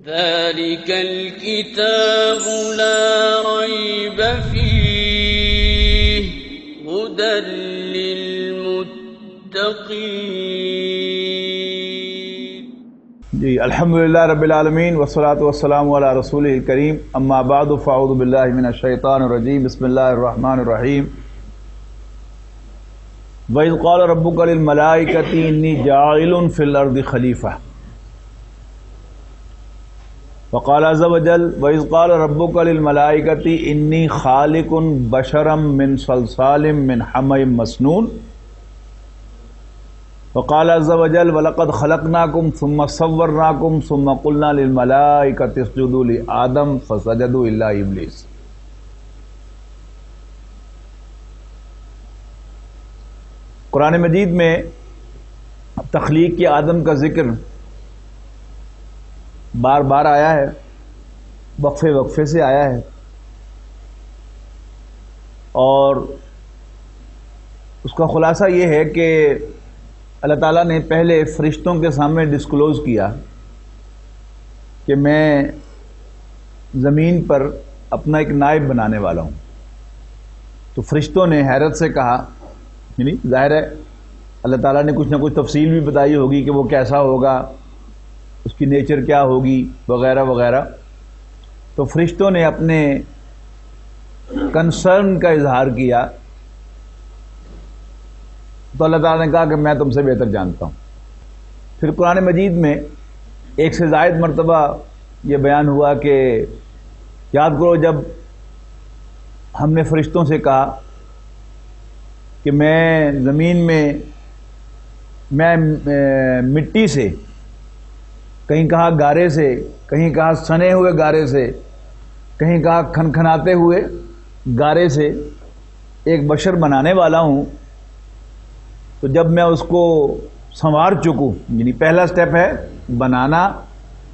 ذلك الكتاب لا ريب فيه هدى للمتقين. جی الحمدللہ رب العالمین والصلاة والسلام علی رسولہ الکریم، اما بعد فاعوذ باللہ من الشیطان الرجیم، بسم اللہ الرحمن الرحیم. وَإِذْ قَالَ رَبُّكَ لِلْمَلَائِكَةِ إِنِّي جَاعِلٌ فِي الْأَرْضِ خَلِيفَةً. وقال عز وجل وَإِذْ قَالَ رَبُّكَ لِلْمَلَائِكَةِ إِنِّي خَالِقٌ بَشَرًا مِّن صَلْصَالٍ مِّنْ حَمَإٍ مَّسْنُونٍ. وقال عز وجل وَلَقَدْ خَلَقْنَاكُمْ ثُمَّ صَوَّرْنَاكُمْ ثُمَّ قُلْنَا لِلْمَلَائِكَةِ اسْجُدُوا لِآدَمَ فَسَجَدُوا إِلَّا إِبْلِيسَ. قرآن مجید میں تخلیق کی آدم کا ذکر بار بار آیا ہے، وقفے وقفے سے آیا ہے، اور اس کا خلاصہ یہ ہے کہ اللہ تعالیٰ نے پہلے فرشتوں کے سامنے ڈسکلوز کیا کہ میں زمین پر اپنا ایک نائب بنانے والا ہوں. تو فرشتوں نے حیرت سے کہا، یعنی ظاہر ہے اللہ تعالیٰ نے کچھ نہ کچھ تفصیل بھی بتائی ہوگی کہ وہ کیسا ہوگا، اس کی نیچر کیا ہوگی وغیرہ وغیرہ. تو فرشتوں نے اپنے کنسرن کا اظہار کیا، تو اللہ تعالیٰ نے کہا کہ میں تم سے بہتر جانتا ہوں. پھر قرآن مجید میں ایک سے زائد مرتبہ یہ بیان ہوا کہ یاد کرو جب ہم نے فرشتوں سے کہا کہ میں زمین میں مٹی سے، کہیں کہا گارے سے، کہیں کہا سنے ہوئے گارے سے، کہیں کہا کھنکھناتے ہوئے گارے سے ایک بشر بنانے والا ہوں. تو جب میں اس کو سنوار چکوں، یعنی پہلا سٹیپ ہے بنانا،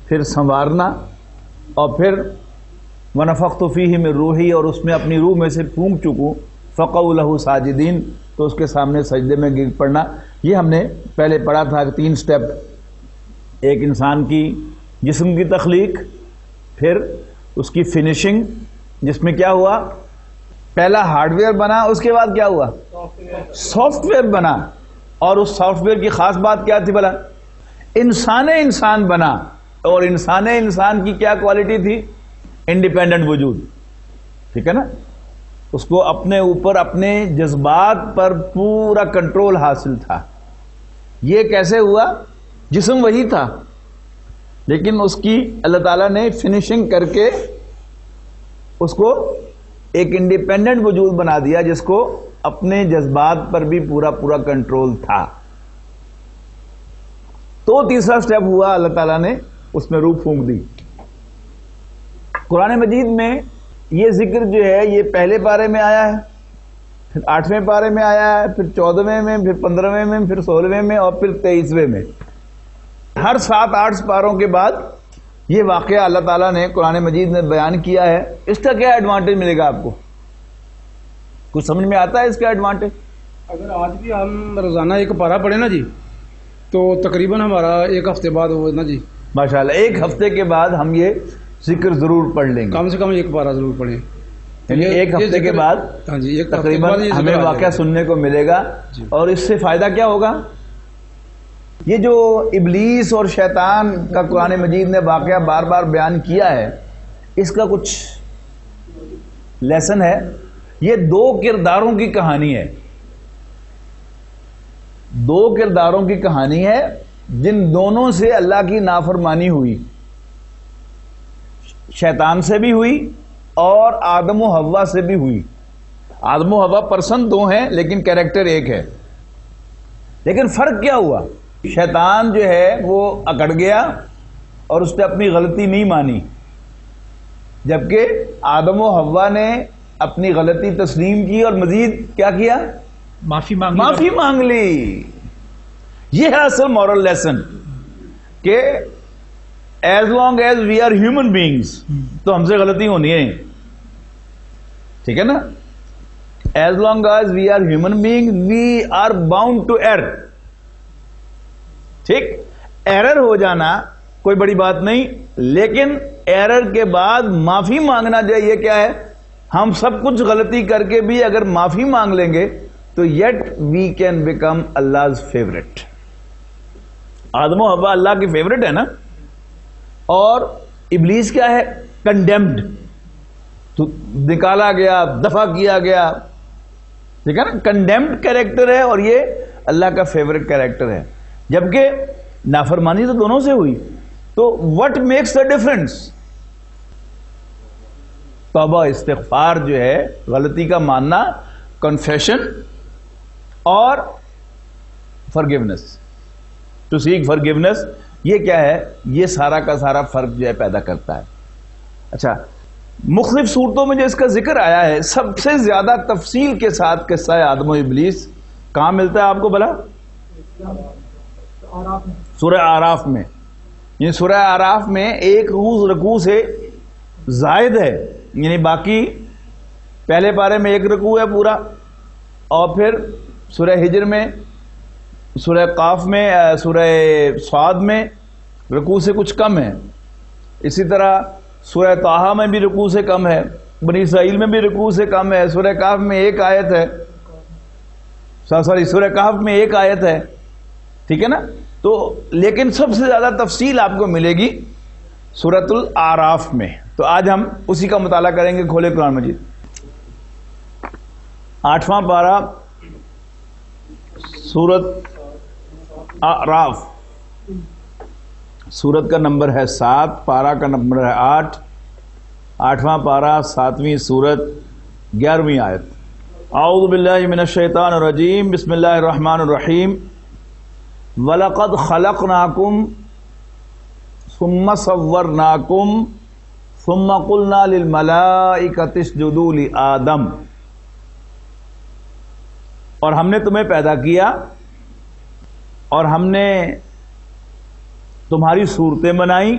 پھر سنوارنا، اور پھر وَنَفَخْتُ فِيهِ مِن رُوحِي، اور اس میں اپنی روح میں سے پھونک چکوں، فَقَعُوا لَهُ سَاجِدِينَ، تو اس کے سامنے سجدے میں گر پڑنا. یہ ہم نے پہلے پڑھا تھا کہ 3 سٹیپ، ایک انسان کی جسم کی تخلیق، پھر اس کی فنیشنگ جس میں کیا ہوا، پہلا ہارڈ ویئر بنا، اس کے بعد کیا ہوا، سافٹ ویئر بنا. اور اس سافٹ ویئر کی خاص بات کیا تھی بھلا، انسان بنا. اور انسان کی کیا کوالٹی تھی، انڈیپینڈنٹ وجود. ٹھیک ہے نا، اس کو اپنے اوپر اپنے جذبات پر پورا کنٹرول حاصل تھا. یہ کیسے ہوا، جسم وہی تھا لیکن اس کی اللہ تعالیٰ نے فنیشنگ کر کے اس کو ایک انڈیپینڈنٹ وجود بنا دیا جس کو اپنے جذبات پر بھی پورا کنٹرول تھا. تو تیسرا سٹیپ ہوا، اللہ تعالیٰ نے اس میں روح پھونک دی. قرآن مجید میں یہ ذکر جو ہے یہ پہلے پارے میں آیا ہے، پھر 8ویں پارے میں آیا ہے، پھر 14ویں میں، پھر 15ویں میں، پھر 16ویں میں، اور پھر 23ویں میں. ہر 7-8 پاروں کے بعد یہ واقعہ اللہ تعالیٰ نے قرآن مجید میں بیان کیا ہے. اس کا کیا ایڈوانٹیج ملے گا آپ کو، کچھ سمجھ میں آتا ہے اس کا ایڈوانٹیج؟ اگر آج بھی ہم روزانہ ایک پارہ پڑھیں نا جی، تو تقریباً ہمارا ایک ہفتے بعد ہو نا جی، ماشاءاللہ 1 ہفتے کے بعد ہم یہ ذکر ضرور پڑھ لیں گے، کم سے کم ایک پارہ ضرور پڑھیں. یعنی 1 ہفتے کے بعد ہاں جی، ایک تقریباً ہمیں واقعہ سننے کو ملے گا. اور اس سے فائدہ کیا ہوگا، یہ جو ابلیس اور شیطان کا قرآن مجید نے واقعہ بار بار بیان کیا ہے، اس کا کچھ لیسن ہے. یہ 2 کرداروں کی کہانی ہے، 2 کرداروں کی کہانی ہے جن دونوں سے اللہ کی نافرمانی ہوئی. شیطان سے بھی ہوئی اور آدم و حوا سے بھی ہوئی. آدم و حوا پرسن 2 ہیں لیکن کیریکٹر ایک ہے. لیکن فرق کیا ہوا، شیطان جو ہے وہ اکڑ گیا اور اس نے اپنی غلطی نہیں مانی، جبکہ آدم و حوا نے اپنی غلطی تسلیم کی اور مزید کیا کیا، معافی مانگ لی. یہ ہے اصل مورل لیسن کہ as long as we are human beings, تو ہم سے غلطی ہونی ہے. ٹھیک ہے نا، as long as we are human being we are bound to error. ٹھیک، ایرر ہو جانا کوئی بڑی بات نہیں. لیکن ایرر کے بعد معافی مانگنا جو ہے یہ کیا ہے؟ ہم سب کچھ غلطی کر کے بھی اگر معافی مانگ لیں گے تو yet we can become Allah's favourite. Adam و حوا اللہ کی فیوریٹ ہے نا. اور ابلیس کیا ہے؟ کنڈیمڈ، تو نکالا گیا، دفع کیا گیا، ٹھیک ہے نا. کنڈیمڈ کیریکٹر ہے اور یہ اللہ کا فیوریٹ کیریکٹر ہے. جبکہ نافرمانی تو دونوں سے ہوئی. تو وٹ میکس دا ڈفرنس؟ توبہ، استغفار جو ہے، غلطی کا ماننا، کنفیشن اور فرگیونیس، ٹو سیک فرگیونیس. یہ کیا ہے؟ یہ سارا کا سارا فرق جو ہے پیدا کرتا ہے. اچھا، مختلف صورتوں میں جو اس کا ذکر آیا ہے، سب سے زیادہ تفصیل کے ساتھ قصہ آدم و ابلیس کہاں ملتا ہے آپ کو بلا؟ سورہ اعراف میں. یعنی سورہ اعراف میں ایک رکوع سے زائد ہے. یعنی باقی پہلے پارے میں ایک رکوع ہے پورا، اور پھر سورہ ہجر میں، سورہ قاف میں، سورہ صاد میں رکوع سے کچھ کم ہے. اسی طرح سورہ طٰہٰ میں بھی رکوع سے کم ہے، بنی اسرائیل میں بھی رکوع سے کم ہے، سورہ کہف میں ایک آیت ہے، سورہ کہف میں ایک آیت ہے، ٹھیک ہے نا. تو لیکن سب سے زیادہ تفصیل آپ کو ملے گی سورۃ الاعراف میں. تو آج ہم اسی کا مطالعہ کریں گے. کھولے قرآن مجید، 8واں پارہ، سورۃ اعراف. سورت کا نمبر ہے 7، پارہ کا نمبر ہے 8، 8واں پارہ، 7ویں سورت، 11ویں آیت. اعوذ باللہ من الشیطان الرجیم، بسم اللہ الرحمن الرحیم. وَلَقَدْ خَلَقْنَاكُمْ ثُمَّ صَوَّرْنَاكُمْ ثُمَّ قُلْنَا لِلْمَلَائِكَةِ اسْجُدُوا لِآدَمَ. اور ہم نے تمہیں پیدا کیا اور ہم نے تمہاری صورتیں بنائی،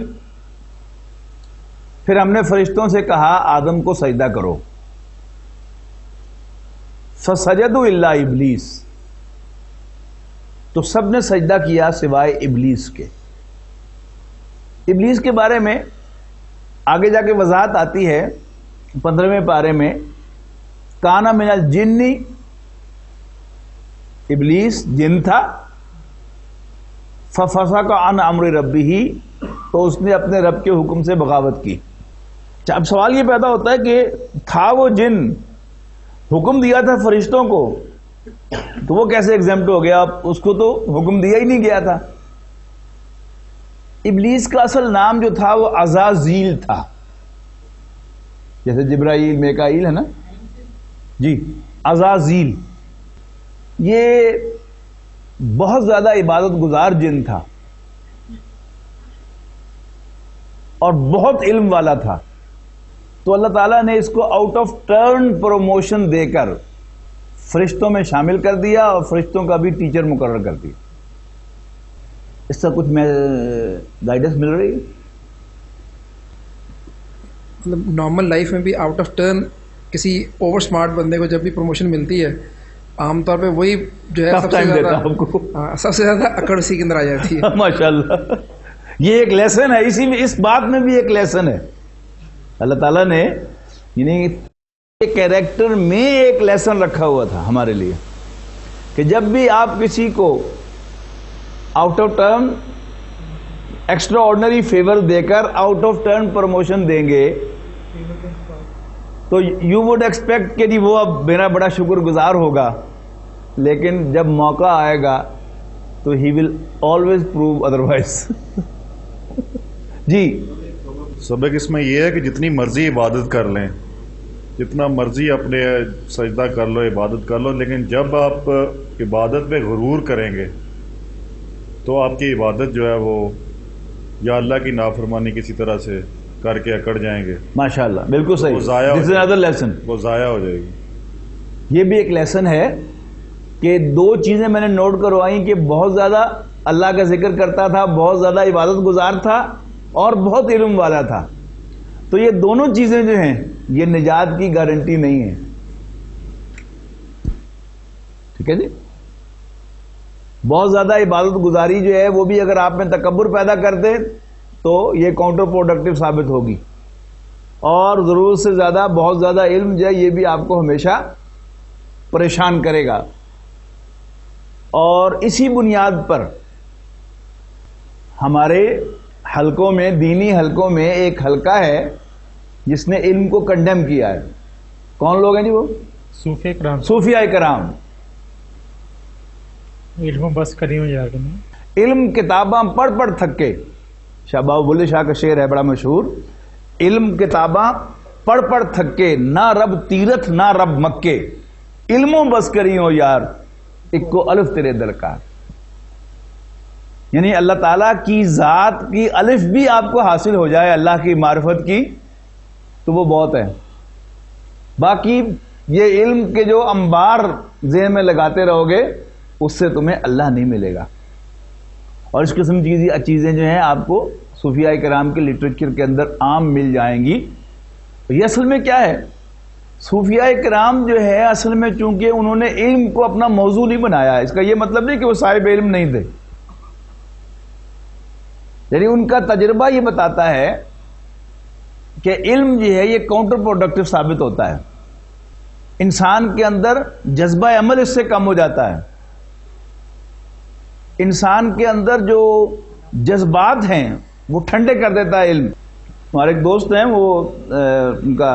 پھر ہم نے فرشتوں سے کہا آدم کو سجدہ کرو. فسجدوا الا ابلیس، تو سب نے سجدہ کیا سوائے ابلیس کے. ابلیس کے بارے میں آگے جا کے وضاحت آتی ہے 15ویں پارے میں. کانا من الجن، ابلیس جن تھا. ففسق عن امر ربہ، تو اس نے اپنے رب کے حکم سے بغاوت کی. اب سوال یہ پیدا ہوتا ہے کہ تھا وہ جن، حکم دیا تھا فرشتوں کو، تو وہ کیسے ایگزمپٹ ہو گیا؟ اس کو تو حکم دیا ہی نہیں گیا تھا. ابلیس کا اصل نام جو تھا وہ عزازیل تھا، جیسے جبرائیل، میکائیل ہے نا جی. عزازیل یہ بہت زیادہ عبادت گزار جن تھا اور بہت علم والا تھا. تو اللہ تعالیٰ نے اس کو آؤٹ آف ٹرن پروموشن دے کر فرشتوں میں شامل کر دیا اور فرشتوں کا بھی ٹیچر مقرر کر دیا. اس سے کچھ میں گائیڈنس مل رہی ہے؟ مطلب نارمل لائف میں بھی آؤٹ آف ٹرن کسی اوور سمارٹ بندے کو جب بھی پروموشن ملتی ہے، عام طور پہ وہی جو ہے سب سے زیادہ اکڑ اسی کے اندر آ جاتی ہے. ماشاءاللہ، یہ ایک لیسن ہے. اسی میں، اس بات میں بھی ایک لیسن ہے. اللہ تعالیٰ نے یعنی کیریکٹر میں ایک لیسن رکھا ہوا تھا ہمارے لیے کہ جب بھی آپ کسی کو out of turn extraordinary favour دے کر آؤٹ آف ٹرن پروموشن دیں گے تو یو وڈ ایکسپیکٹ کہ وہ اب میرا بڑا شکر گزار ہوگا، لیکن جب موقع آئے گا تو ہی ول آلویز پروو ادروائز. جی سبق اس میں یہ ہے کہ جتنی مرضی عبادت کر لیں، جتنا مرضی اپنے سجدہ کر لو، عبادت کر لو، لیکن جب آپ عبادت میں غرور کریں گے تو آپ کی عبادت جو ہے وہ یا اللہ کی نافرمانی کسی طرح سے کر کے اکڑ جائیں گے. ماشاءاللہ، بالکل صحیح. دس از انادر لیسن. وہ ضائع ہو جائے گی. یہ بھی ایک لیسن ہے کہ دو چیزیں میں نے نوٹ کروائیں کہ بہت زیادہ اللہ کا ذکر کرتا تھا، بہت زیادہ عبادت گزار تھا اور بہت علم والا تھا. تو یہ دونوں چیزیں جو ہیں یہ نجات کی گارنٹی نہیں ہے. ٹھیک ہے جی. بہت زیادہ عبادت گزاری جو ہے وہ بھی اگر آپ میں تکبر پیدا کر دے تو یہ کاؤنٹر پروڈکٹیو ثابت ہوگی. اور ضرورت سے زیادہ بہت زیادہ علم جو ہے یہ بھی آپ کو ہمیشہ پریشان کرے گا. اور اسی بنیاد پر ہمارے حلقوں میں، دینی حلقوں میں ایک حلقہ ہے جس نے علم کو کنڈیم کیا ہے. کون لوگ ہیں جی وہ؟ صوفیہ کرام. صوفیاء کرام. علم بس کری ہوں یار. علم کتاباں پڑھ پڑھ تھکے. شاہ بابو بلے شاہ کا شعر ہے بڑا مشہور، علم کتاباں پڑھ پڑھ تھکے، نہ رب تیرتھ نہ رب مکے، علموں بس کری ہو یار ایک کو الف تیرے درکار. یعنی اللہ تعالیٰ کی ذات کی الف بھی آپ کو حاصل ہو جائے اللہ کی معرفت کی تو وہ بہت ہے. باقی یہ علم کے جو انبار ذہن میں لگاتے رہو گے اس سے تمہیں اللہ نہیں ملے گا. اور اس قسم کی چیزیں جو ہیں آپ کو صوفیاء کرام کے لٹریچر کے اندر عام مل جائیں گی. یہ اصل میں کیا ہے؟ صوفیاء کرام جو ہے اصل میں چونکہ انہوں نے علم کو اپنا موضوع نہیں بنایا، اس کا یہ مطلب نہیں کہ وہ صاحب علم نہیں تھے. یعنی ان کا تجربہ یہ بتاتا ہے کہ علم جو ہے یہ کاؤنٹر پروڈکٹیو ثابت ہوتا ہے. انسان کے اندر جذبہ عمل اس سے کم ہو جاتا ہے. انسان کے اندر جو جذبات ہیں وہ ٹھنڈے کر دیتا ہے علم. ہمارے ایک دوست ہیں، وہ ان کا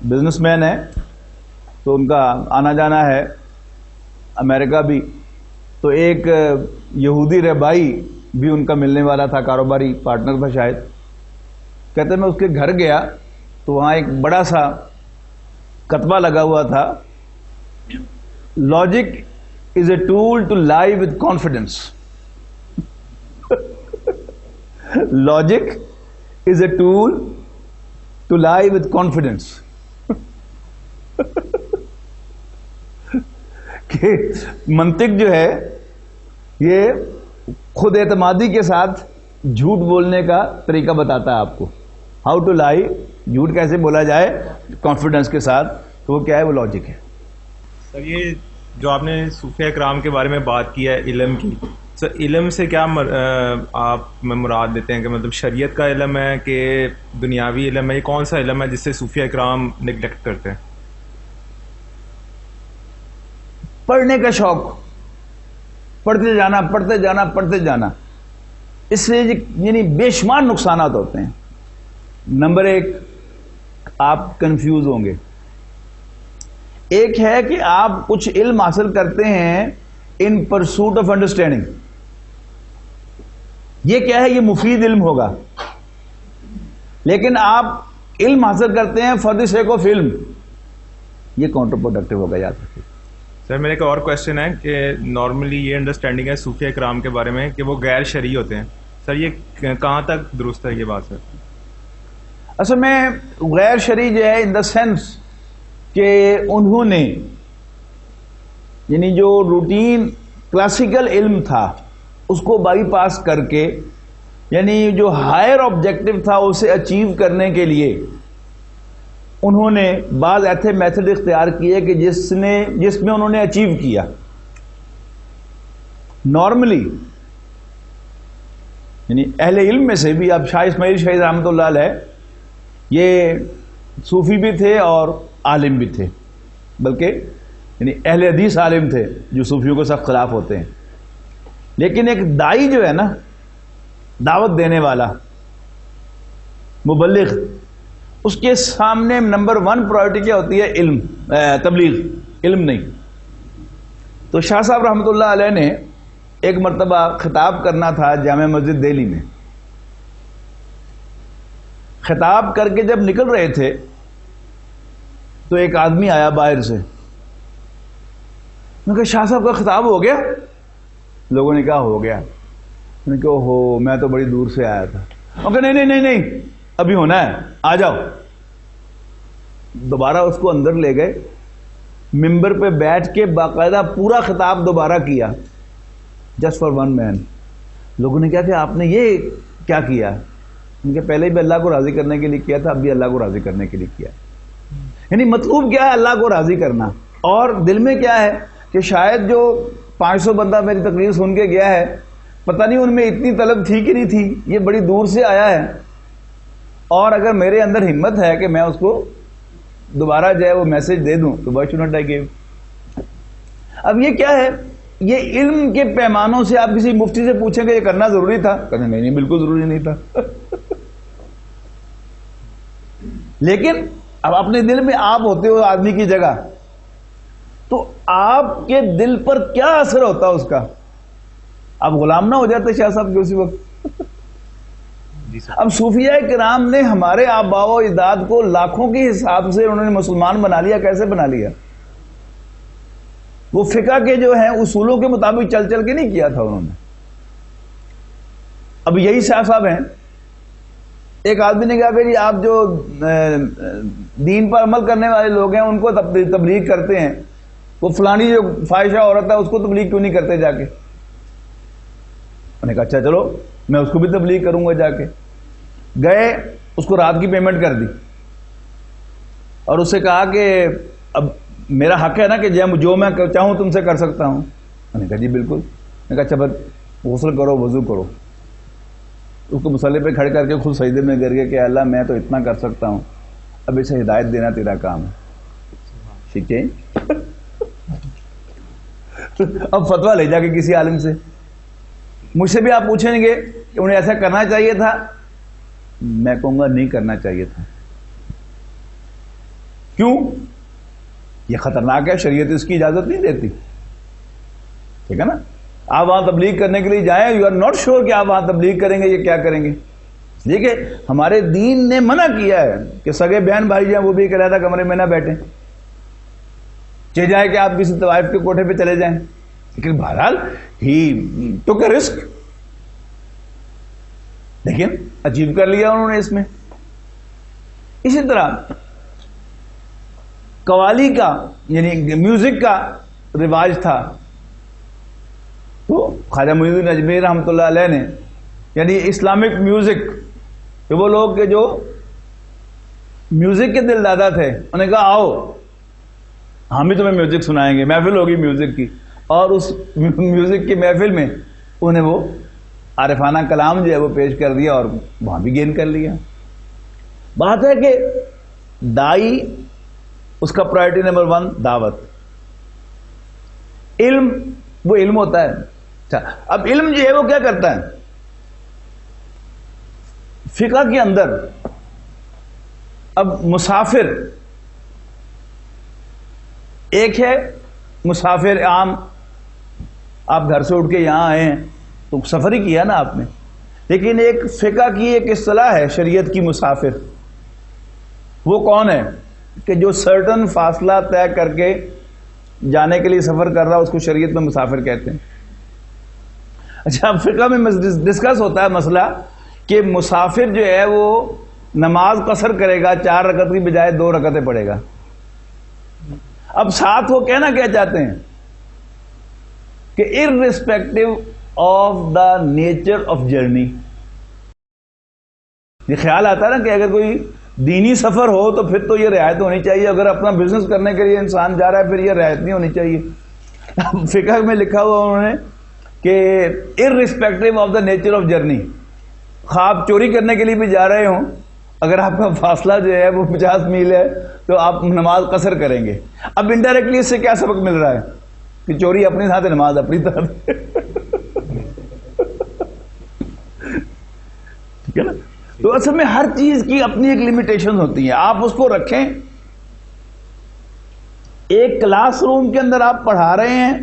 بزنس مین ہے، تو ان کا آنا جانا ہے امریکہ بھی. تو ایک یہودی رہبائی بھی ان کا ملنے والا تھا، کاروباری پارٹنر تھا شاید. کہتے میں اس کے گھر گیا تو وہاں ایک بڑا سا کتبہ لگا ہوا تھا، logic is a tool to lie with confidence. Logic is a tool to lie with confidence. کہ منطق جو ہے یہ خود اعتمادی کے ساتھ جھوٹ بولنے کا طریقہ بتاتا ہے آپ کو. ہاؤ ٹو لائی، جھوٹ کیسے بولا جائے کانفیڈنس کے ساتھ. تو وہ کیا ہے؟ وہ لاجک ہے. سر یہ جو آپ نے صوفیہ کرام کے بارے میں بات کی ہے علم کی، سر علم سے کیا آپ مراد دیتے ہیں کہ مطلب شریعت کا علم ہے کہ دنیاوی علم ہے؟ یہ کون سا علم ہے جس سے صوفیہ کرام نگلیکٹ کرتے ہیں؟ پڑھنے کا شوق، پڑھتے جانا پڑھتے جانا پڑھتے جانا. اس سے یعنی بے شمار نقصانات ہوتے ہیں. نمبر ایک، آپ کنفیوز ہوں گے. ایک ہے کہ آپ کچھ علم حاصل کرتے ہیں ان پرسوٹ آف انڈرسٹینڈنگ. یہ کیا ہے؟ یہ مفید علم ہوگا. لیکن آپ علم حاصل کرتے ہیں فار دی سیک آف علم، یہ کاؤنٹر پروڈکٹیو ہوگا، یاد رکھیے. سر میرا ایک اور کوشچن ہے کہ نارملی یہ انڈرسٹینڈنگ ہے صوفیہ کرام کے بارے میں کہ وہ غیر شرعی ہوتے ہیں. سر یہ کہاں تک درست ہے یہ بات؟ سر اصل میں غیر شرعی جو ہے ان دا سینس کہ انہوں نے یعنی جو روٹین کلاسیکل علم تھا اس کو بائی پاس کر کے، یعنی جو ہائر آبجیکٹو تھا اسے اچیو کرنے کے لیے انہوں نے بعض ایسے میتھڈ اختیار کیے کہ جس میں انہوں نے اچیو کیا. نارملی یعنی اہل علم میں سے بھی، اب شاہ اسماعیل شہید رحمۃ اللہ علیہ یہ صوفی بھی تھے اور عالم بھی تھے، بلکہ یعنی اہل حدیث عالم تھے جو صوفیوں کے سخت خلاف ہوتے ہیں. لیکن ایک دائی جو ہے نا، دعوت دینے والا مبلغ، اس کے سامنے نمبر 1 پرائورٹی کیا ہوتی ہے؟ علم، تبلیغ، علم نہیں. تو شاہ صاحب رحمۃ اللہ علیہ نے ایک مرتبہ خطاب کرنا تھا جامع مسجد دہلی میں. خطاب کر کے جب نکل رہے تھے تو ایک آدمی آیا باہر سے. میں نے کہا شاہ صاحب کا خطاب ہو گیا؟ لوگوں نے کہا ہو گیا. میں نے کہا ہو، میں تو بڑی دور سے آیا تھا. میں کہا نہیں ابھی ہونا ہے، آ جاؤ. دوبارہ اس کو اندر لے گئے، ممبر پہ بیٹھ کے باقاعدہ پورا خطاب دوبارہ کیا، جسٹ فار ون مین. لوگوں نے کہا کہ آپ نے یہ کیا کیا؟ ان کے پہلے بھی اللہ کو راضی کرنے کے لیے کیا تھا، اب بھی اللہ کو راضی کرنے کے لیے کیا. یعنی مطلوب کیا ہے؟ اللہ کو راضی کرنا. اور دل میں کیا ہے کہ شاید جو 500 بندہ میری تقریر سن کے گیا ہے پتہ نہیں ان میں اتنی طلب تھی کہ نہیں تھی، یہ بڑی دور سے آیا ہے، اور اگر میرے اندر ہمت ہے کہ میں اس کو دوبارہ جو ہے وہ میسج دے دوں تو why should not I give. اب یہ کیا ہے، یہ علم کے پیمانوں سے آپ کسی مفتی سے پوچھیں کہ یہ کرنا ضروری تھا، کہتے ہیں نہیں بالکل ضروری نہیں تھا. لیکن اب اپنے دل میں آپ ہوتے ہو آدمی کی جگہ، تو آپ کے دل پر کیا اثر ہوتا ہے اس کا؟ آپ غلام نہ ہو جاتے شاہ صاحب کے اسی وقت. اب صوفیاء کرام نے ہمارے آباء و اجداد کو لاکھوں کے حساب سے انہوں نے مسلمان بنا لیا. کیسے بنا لیا؟ وہ فقہ کے جو ہیں اصولوں کے مطابق چل چل کے نہیں کیا تھا انہوں نے. اب یہی شاہ صاحب ہیں. ایک آدمی نے کہا کہ جی آپ جو دین پر عمل کرنے والے لوگ ہیں ان کو تبلیغ کرتے ہیں، وہ فلانی جو فاحشہ عورت ہے اس کو تبلیغ کیوں نہیں کرتے جا کے؟ انہوں نے کہا اچھا چلو میں اس کو بھی تبلیغ کروں گا. جا کے گئے، اس کو رات کی پیمنٹ کر دی اور اس سے کہا کہ اب میرا حق ہے نا کہ جو میں چاہوں تم سے کر سکتا ہوں. میں نے کہا جی بالکل. میں نے کہا اچھا بس غسل کرو، وضو کرو. اس کو مسئلے پہ کھڑے کر کے خود سجدے میں گر گئے کہ اللہ میں تو اتنا کر سکتا ہوں، اب اسے ہدایت دینا تیرا کام ہے. ٹھیک ہے. اب فتویٰ لے جا کے کسی عالم سے. مجھ سے بھی آپ پوچھیں گے کہ انہیں ایسا کرنا چاہیے تھا، میں کہوں گا نہیں کرنا چاہیے تھا. کیوں؟ یہ خطرناک ہے، شریعت اس کی اجازت نہیں دیتی. ٹھیک ہے نا؟ آپ وہاں تبلیغ کرنے کے لیے جائیں، یو آر ناٹ شیور کہ آپ وہاں تبلیغ کریں گے، یہ کیا کریں گے. دیکھیں ہمارے دین نے منع کیا ہے کہ سگے بہن بھائی جائیں وہ بھی ایک علیحدہ کمرے میں نہ بیٹھیں. چاہے جائے کہ آپ کسی طوائف کے کوٹھے پہ چلے جائیں، لیکن بہرحال ہی ٹوک اے رسک. لیکن عجیب کر لیا انہوں نے اس میں. اسی طرح قوالی کا یعنی میوزک کا رواج تھا، تو خواجہ معین الدین اجمیری رحمۃ اللہ علیہ نے یعنی اسلامک میوزک کہ وہ لوگ کے جو میوزک کے دل دادا تھے انہوں نے کہا آؤ ہم بھی تمہیں میوزک سنائیں گے. محفل ہوگی میوزک کی، اور اس میوزک کی محفل میں انہیں وہ عارفانہ کلام جو ہے وہ پیش کر دیا اور وہاں بھی گین کر لیا. بات ہے کہ دائی اس کا پرائرٹی نمبر 1 دعوت. علم وہ علم ہوتا ہے. اچھا اب علم جو ہے وہ کیا کرتا ہے؟ فقہ کے اندر اب مسافر ایک ہے، مسافر عام، آپ گھر سے اٹھ کے یہاں آئے ہیں تو سفر ہی کیا نا آپ نے. لیکن ایک فقہ کی ایک اصطلاح ہے شریعت کی مسافر. وہ کون ہے کہ جو سرٹن فاصلہ طے کر کے جانے کے لیے سفر کر رہا ہے، اس کو شریعت میں مسافر کہتے ہیں. اچھا فقہ میں ڈسکس ہوتا ہے مسئلہ کہ مسافر جو ہے وہ نماز قصر کرے گا، 4 رکعت کی بجائے 2 رکعتیں پڑھے گا. اب ساتھ وہ کہنا کیا چاہتے ہیں کہ irrespective of the nature of journey. یہ خیال آتا ہے نا کہ اگر کوئی دینی سفر ہو تو پھر تو یہ رعایت ہونی چاہیے، اگر اپنا بزنس کرنے کے لیے انسان جا رہا ہے پھر یہ رعایت نہیں ہونی چاہیے. فقہ میں لکھا ہوا انہوں نے کہ irrespective of the nature of journey، خواب چوری کرنے کے لیے بھی جا رہے ہوں، اگر آپ کا فاصلہ جو ہے وہ 50 میل ہے تو آپ نماز قصر کریں گے. اب انڈائریکٹلی اس سے کیا سبق مل رہا ہے کہ چوری اپنی طرح سے، نماز اپنی طرح سے. ٹھیک ہے نا؟ تو اصل میں ہر چیز کی اپنی ایک لمیٹیشن ہوتی ہیں، آپ اس کو رکھیں. ایک کلاس روم کے اندر آپ پڑھا رہے ہیں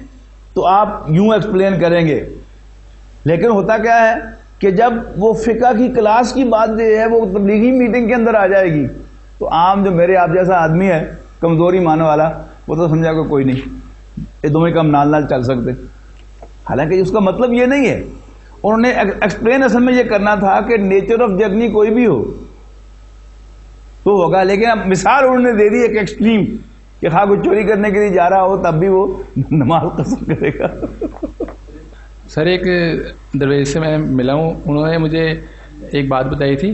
تو آپ یوں ایکسپلین کریں گے، لیکن ہوتا کیا ہے کہ جب وہ فقہ کی کلاس کی بات جو ہے وہ تبلیغی میٹنگ کے اندر آ جائے گی تو عام جو میرے آپ جیسا آدمی ہے کمزوری ماننے والا وہ تو سمجھا کہ کوئی نہیں، یہ دونوں کم نال نال چل سکتے. حالانکہ اس کا مطلب یہ نہیں ہے. انہوں نے ایکسپلین اصل میں یہ کرنا تھا کہ نیچر آف جرنی کوئی بھی ہو تو ہوگا، لیکن اب مثال انہوں نے دے دی ایک ایکسٹریم کہ خواہ کوئی چوری کرنے کے لیے جا رہا ہو تب بھی وہ نماز قصر کرے گا. سر ایک درویش سے میں ملا ہوں، انہوں نے مجھے ایک بات بتائی تھی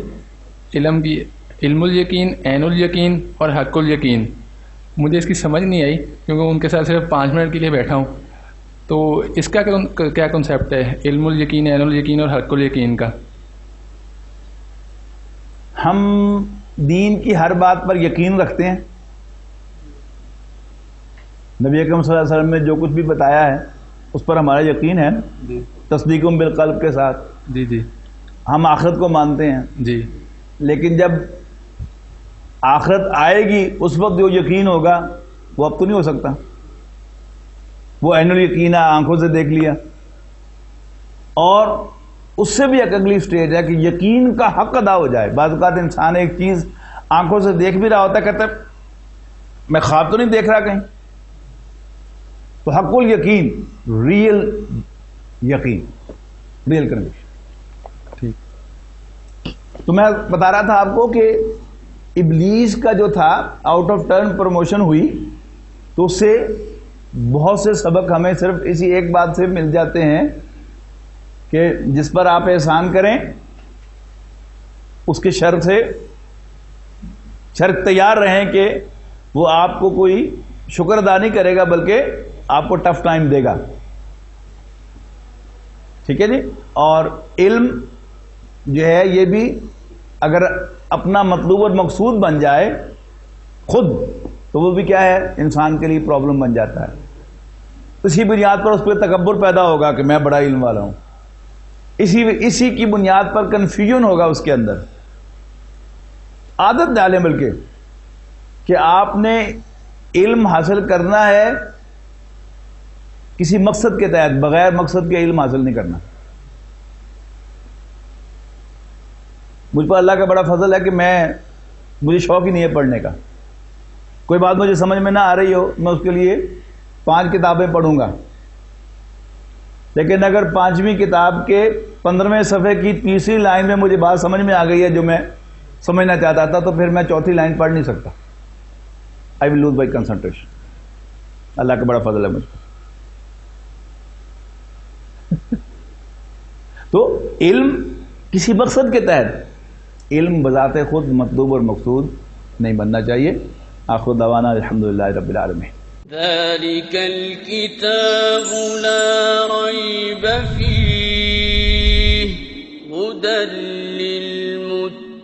علم کی، علم الیقین، عین الیقین اور حق الیقین. مجھے اس کی سمجھ نہیں آئی کیونکہ ان کے ساتھ صرف 5 منٹ کے لیے بیٹھا ہوں. تو اس کا کیا کنسیپٹ ہے علم الیقین عین الیقین اور حق الیقین کا؟ ہم دین کی ہر بات پر یقین رکھتے ہیں. نبی اکرم صلی اللہ علیہ وسلم نے جو کچھ بھی بتایا ہے اس پر ہمارا یقین ہے. تصدیق بالقلب کے ساتھ جی جی ہم آخرت کو مانتے ہیں جی. لیکن جب آخرت آئے گی اس وقت جو یقین ہوگا وہ اب تو نہیں ہو سکتا. وہ عین الیقین آنکھوں سے دیکھ لیا. اور اس سے بھی ایک اگلی سٹیج ہے کہ یقین کا حق ادا ہو جائے. بعض اوقات انسان ایک چیز آنکھوں سے دیکھ بھی رہا ہوتا ہے، کہتا ہے میں خواب تو نہیں دیکھ رہا کہیں. تو حق الیقین ریئل یقین، ریئل کنوکشن. تو میں بتا رہا تھا آپ کو کہ ابلیس کا جو تھا آؤٹ آف ٹرن پروموشن ہوئی تو اس سے بہت سے سبق ہمیں صرف اسی ایک بات سے مل جاتے ہیں کہ جس پر آپ احسان کریں اس کے شر سے تیار رہیں کہ وہ آپ کو کوئی شکر ادا نہیں کرے گا بلکہ آپ کو ٹف ٹائم دے گا. ٹھیک ہے جی. اور علم جو ہے یہ بھی اگر اپنا مطلوب اور مقصود بن جائے خود تو وہ بھی کیا ہے انسان کے لیے پرابلم بن جاتا ہے. اسی بنیاد پر اس پہ تکبر پیدا ہوگا کہ میں بڑا علم والا ہوں. اسی کی بنیاد پر کنفیوژن ہوگا اس کے اندر. عادت ڈالیں بلکہ کہ آپ نے علم حاصل کرنا ہے کسی مقصد کے تحت، بغیر مقصد کے علم حاصل نہیں کرنا. مجھ پر اللہ کا بڑا فضل ہے کہ مجھے شوق ہی نہیں ہے پڑھنے کا. کوئی بات مجھے سمجھ میں نہ آ رہی ہو میں اس کے لیے 5 کتابیں پڑھوں گا، لیکن اگر 5ویں کتاب کے 15ویں صفحے کی تیسری لائن میں مجھے بات سمجھ میں آ گئی ہے جو میں سمجھنا چاہتا تھا تو پھر میں چوتھی لائن پڑھ نہیں سکتا. آئی ول لوز بائی کنسنٹریشن. اللہ کا بڑا فضل ہے مجھ پر. تو علم کسی مقصد کے تحت، علم بذات خود مطلوب اور مقصود نہیں بننا چاہیے. آخر دعوانا الحمدللہ رب العالمین. ذلك الكتاب لا ريب فيه هدى للمتقين